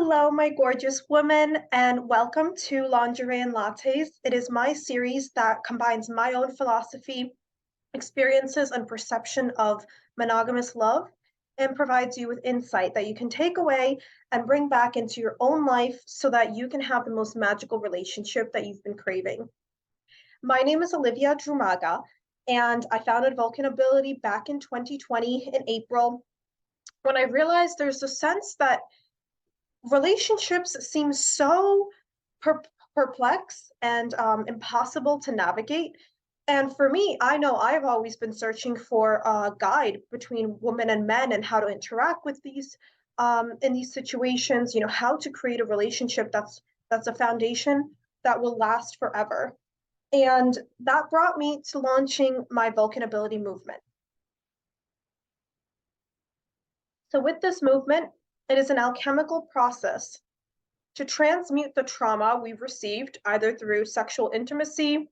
Hello, my gorgeous woman, and welcome to Lingerie and Lattes. It is my series that combines my own philosophy, experiences, and perception of monogamous love and provides you with insight that you can take away and bring back into your own life so that you can have the most magical relationship that you've been craving. My name is Olivia Drumaga, and I founded Vulcan Ability back in 2020 in April when I realized there's a sense that relationships seem so per- perplexed and impossible to navigate. And for me, I know I've always been searching for a guide between women and men and how to interact with these in these situations. You know, how to create a relationship that's a foundation that will last forever. And that brought me to launching my Vulcan Ability movement. So with this movement, it is an alchemical process to transmute the trauma we've received, either through sexual intimacy,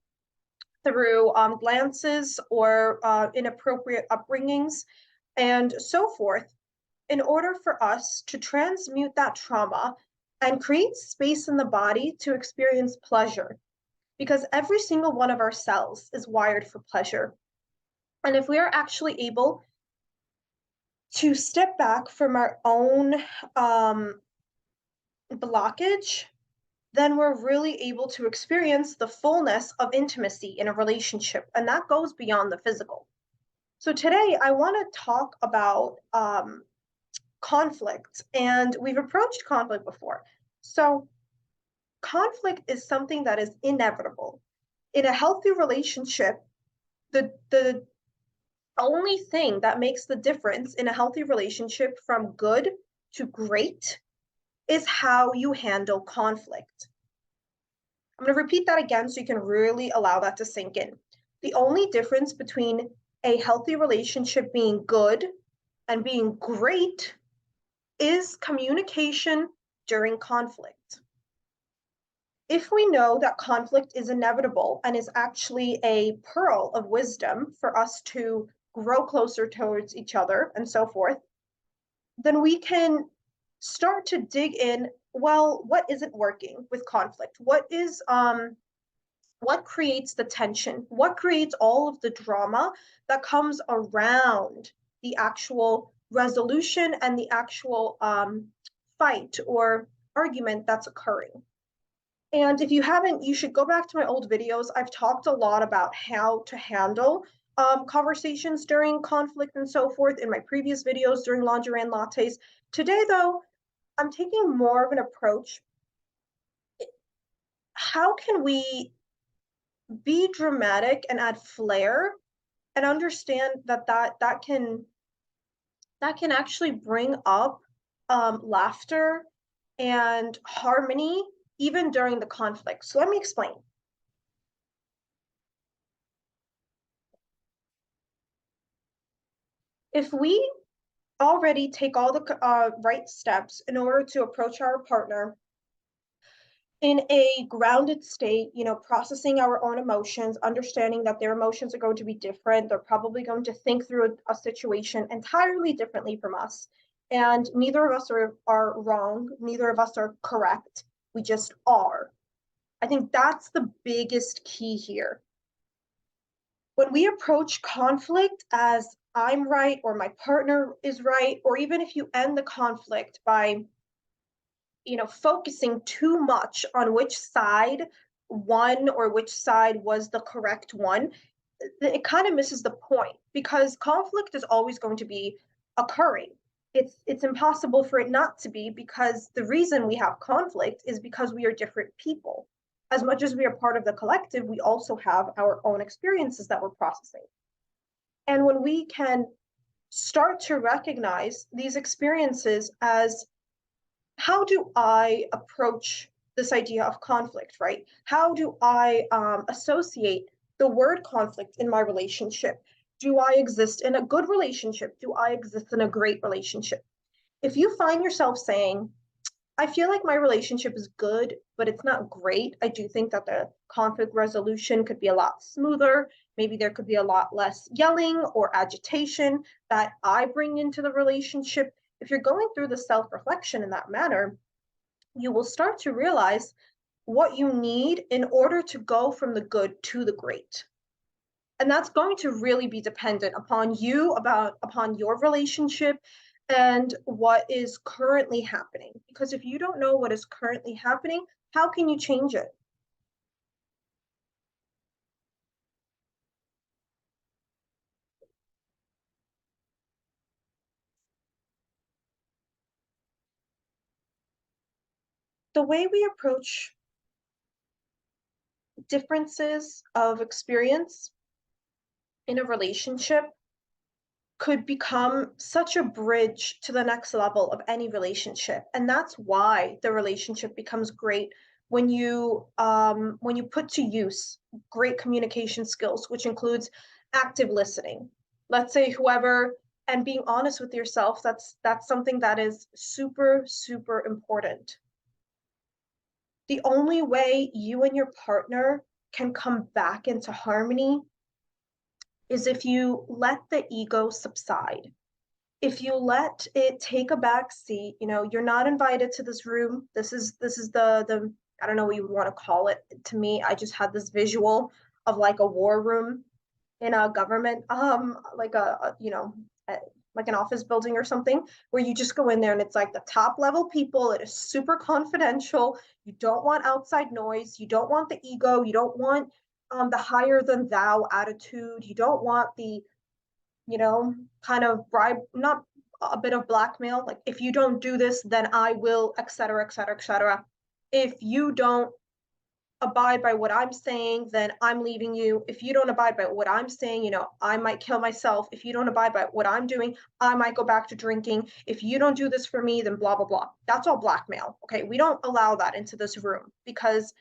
through glances, or inappropriate upbringings, and so forth, in order for us to transmute that trauma and create space in the body to experience pleasure. Because every single one of our cells is wired for pleasure. And if we are actually able to step back from our own blockage, then we're really able to experience the fullness of intimacy in a relationship. And that goes beyond the physical. So today I want to talk about conflict. And we've approached conflict before. So conflict is something that is inevitable. In a healthy relationship, the only thing that makes the difference in a healthy relationship from good to great is how you handle conflict. I'm going to repeat that again so you can really allow that to sink in. The only difference between a healthy relationship being good and being great is communication during conflict. If we know that conflict is inevitable and is actually a pearl of wisdom for us to grow closer towards each other and so forth, then we can start to dig in, well, what isn't working with conflict? What creates the tension? What creates all of the drama that comes around the actual resolution and the actual fight or argument that's occurring? And if you haven't, you should go back to my old videos. I've talked a lot about how to handle conversations during conflict and so forth in my previous videos during Lingerie and Lattes. Today, though, I'm taking more of an approach. How can we be dramatic and add flair and understand that can actually bring up laughter and harmony even during the conflict? So let me explain. If we already take all the right steps in order to approach our partner in a grounded state, you know, processing our own emotions, understanding that their emotions are going to be different. They're probably going to think through a situation entirely differently from us. And neither of us are wrong. Neither of us are correct. We just are. I think that's the biggest key here. When we approach conflict as I'm right or my partner is right, or even if you end the conflict by focusing too much on which side won or which side was the correct one, it kind of misses the point because conflict is always going to be occurring. It's impossible for it not to be, because the reason we have conflict is because we are different people. As much as we are part of the collective, we also have our own experiences that we're processing. And when we can start to recognize these experiences as, how do I approach this idea of conflict, right? How do I associate the word conflict in my relationship? Do I exist in a good relationship? Do I exist in a great relationship? If you find yourself saying, I feel like my relationship is good, but it's not great, I do think that the conflict resolution could be a lot smoother. Maybe there could be a lot less yelling or agitation that I bring into the relationship. If you're going through the self-reflection in that manner, you will start to realize what you need in order to go from the good to the great. And that's going to really be dependent upon you, about upon your relationship and what is currently happening. Because if you don't know what is currently happening, how can you change it? The way we approach differences of experience in a relationship could become such a bridge to the next level of any relationship. And that's why the relationship becomes great when you put to use great communication skills, which includes active listening. Let's say whoever, and being honest with yourself, that's something that is super super important. The only way you and your partner can come back into harmony is if you let the ego subside, if you let it take a back seat. You're not invited to this room. This is the I don't know what you would want to call it. To me, I just had this visual of like a war room in a government, like a, like an office building or something, where you just go in there and it's like the top level people. It is super confidential. You don't want outside noise. You don't want the ego. You don't want the higher than thou attitude. You don't want the, you know, kind of bribe, not a bit of blackmail, like if you don't do this, then I will, et cetera, et cetera, et cetera. If you don't abide by what I'm saying, then I'm leaving you. If you don't abide by what I'm saying, I might kill myself. If you don't abide by what I'm doing, I might go back to drinking. If you don't do this for me, then blah, blah, blah. That's all blackmail. Okay. We don't allow that into this room, because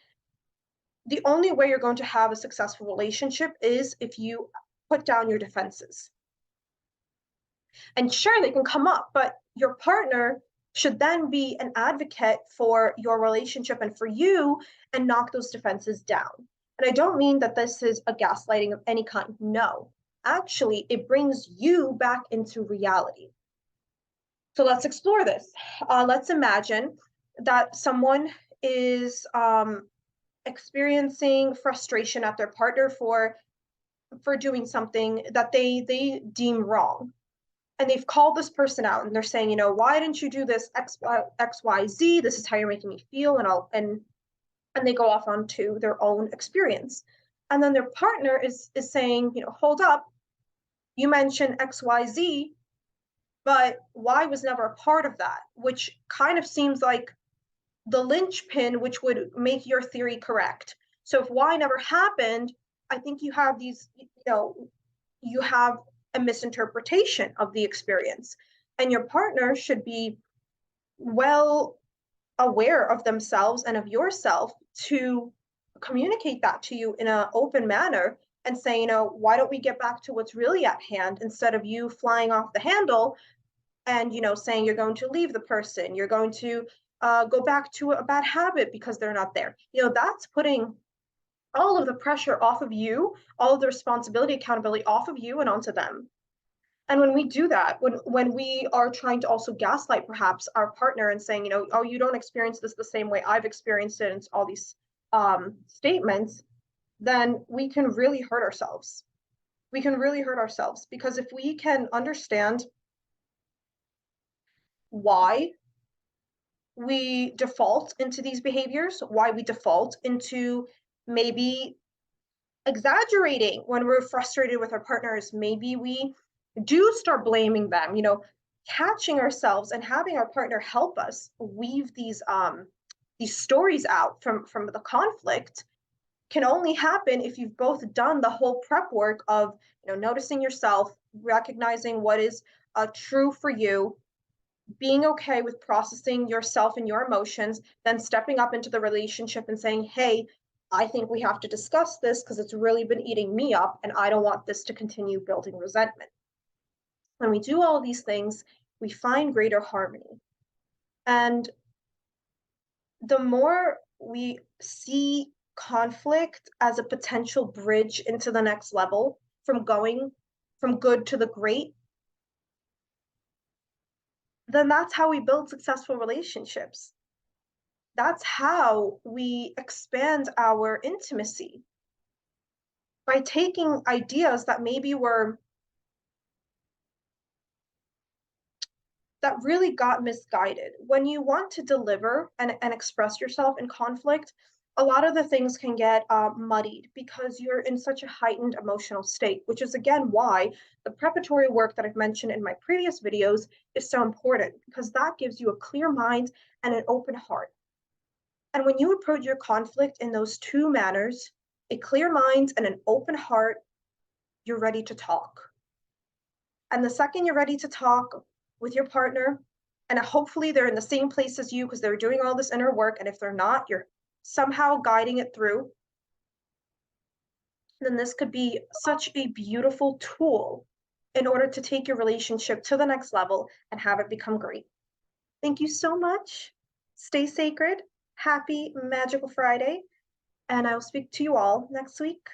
the only way you're going to have a successful relationship is if you put down your defenses. And sure, they can come up, but your partner should then be an advocate for your relationship and for you, and knock those defenses down. And I don't mean that this is a gaslighting of any kind. No, actually, it brings you back into reality. So let's explore this. Let's imagine that someone is experiencing frustration at their partner for doing something that they deem wrong, and they've called this person out and they're saying, why didn't you do this XYZ? This is how you're making me feel, and they go off onto their own experience. And then their partner is saying, hold up, you mentioned XYZ, but Y was never a part of that, which kind of seems like the linchpin which would make your theory correct. So if Y never happened, I think you have you have a misinterpretation of the experience. And your partner should be well aware of themselves and of yourself to communicate that to you in an open manner and say, why don't we get back to what's really at hand, instead of you flying off the handle and, saying you're going to leave the person, you're going to go back to a bad habit because they're not there. That's putting all of the pressure off of you, all of the responsibility, accountability off of you and onto them. And when we do that, when we are trying to also gaslight perhaps our partner and saying, oh, you don't experience this the same way I've experienced it, and all these statements, then we can really hurt ourselves. We can really hurt ourselves, because if we can understand why we default into these behaviors, why we default into maybe exaggerating when we're frustrated with our partners, maybe we do start blaming them, catching ourselves and having our partner help us weave these stories out from the conflict, can only happen if you've both done the whole prep work of, noticing yourself, recognizing what is true for you, being okay with processing yourself and your emotions, then stepping up into the relationship and saying, hey, I think we have to discuss this because it's really been eating me up and I don't want this to continue building resentment. When we do all of these things, we find greater harmony. And the more we see conflict as a potential bridge into the next level, from going from good to the great, then that's how we build successful relationships. That's how we expand our intimacy by taking ideas that maybe were that really got misguided. When you want to deliver and express yourself in conflict, a lot of the things can get muddied because you're in such a heightened emotional state, which is again why the preparatory work that I've mentioned in my previous videos is so important because that gives you a clear mind and an open heart. And when you approach your conflict in those two manners, a clear mind and an open heart, you're ready to talk. And the second you're ready to talk with your partner, and hopefully they're in the same place as you because they're doing all this inner work, and if they're not, you're somehow guiding it through, then this could be such a beautiful tool in order to take your relationship to the next level and have it become great. Thank you so much. Stay sacred. Happy Magical Friday. And I'll speak to you all next week.